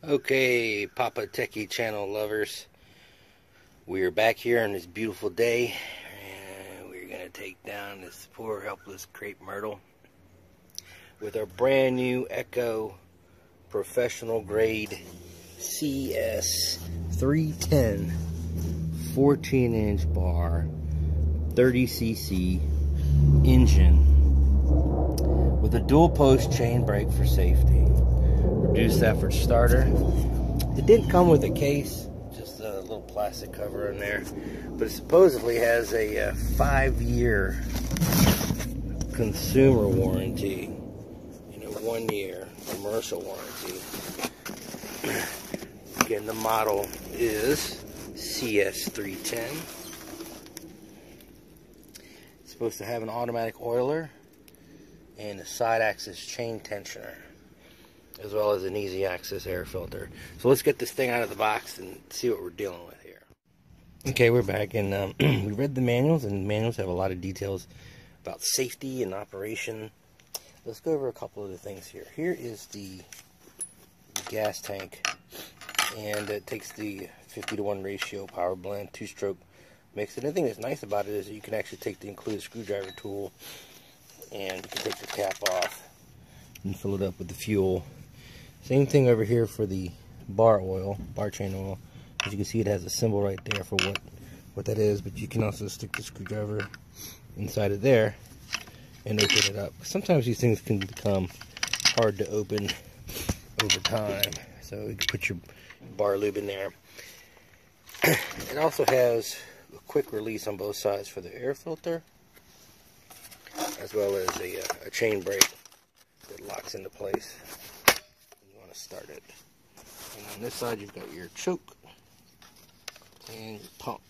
Okay, Papa Techie channel lovers, we are back here on this beautiful day, and we're going to take down this poor helpless crepe myrtle with our brand new Echo professional grade CS 310 14-inch bar 30cc engine with a dual post chain brake for safety. Reduced effort starter. It didn't come with a case, just a little plastic cover in there, but it supposedly has a 5-year consumer warranty and a 1-year commercial warranty. Again, the model is CS310. It's supposed to have an automatic oiler and a side axis chain tensioner, as well as an easy access air filter. So let's get this thing out of the box and see what we're dealing with here. Okay, we're back, and we read the manuals, and the manuals have a lot of details about safety and operation. Let's go over a couple of the things here. Here is the gas tank, and it takes the 50-to-1 ratio power blend 2-stroke mix. And the thing that's nice about it is that you can actually take the included screwdriver tool and you can take the cap off and fill it up with the fuel. Same thing over here for the bar chain oil. As you can see, it has a symbol right there for what that is, but you can also stick the screwdriver inside of there and open it up. Sometimes these things can become hard to open over time, so you can put your bar lube in there. It also has a quick release on both sides for the air filter, as well as a chain brake that locks into place. You want to start it. And on this side, you've got your choke and your pump.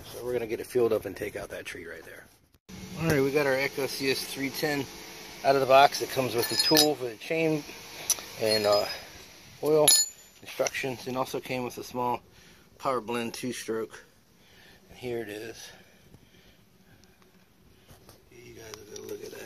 So we're going to get it fueled up and take out that tree right there. Alright, we got our Echo CS310 out of the box. It comes with the tool for the chain and oil instructions, and also came with a small power blend 2-stroke. And here it is. You guys are going to look at that.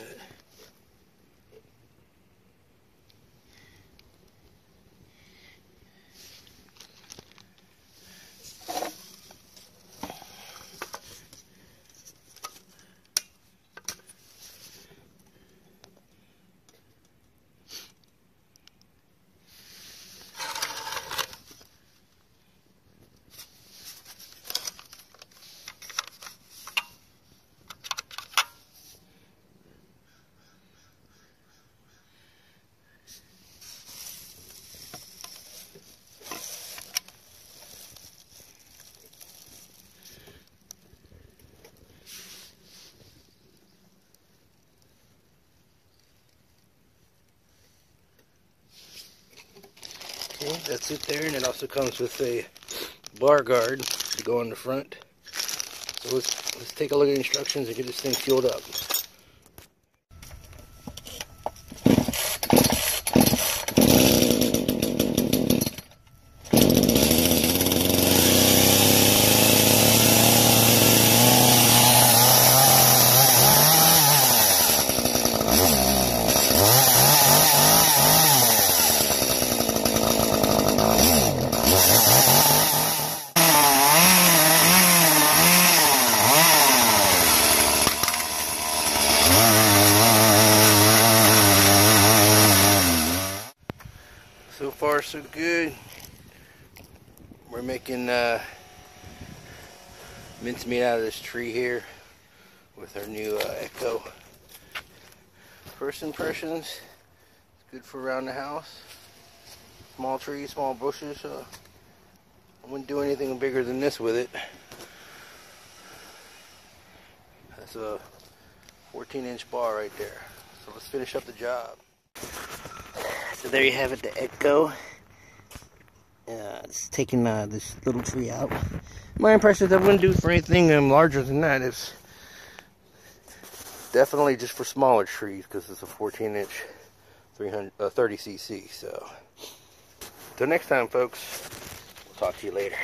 Okay, that's it there, and it also comes with a bar guard to go on the front. So let's take a look at the instructions and get this thing fueled up. So far, so good. We're making mincemeat out of this tree here with our new Echo. First impressions, it's good for around the house. Small trees, small bushes. I wouldn't do anything bigger than this with it. That's a 14-inch bar right there. So let's finish up the job. So there you have it, the Echo. It's taking this little tree out. My impression is I wouldn't do it for anything larger than that. It's definitely just for smaller trees because it's a 14-inch 30cc. So, till next time, folks. We'll talk to you later.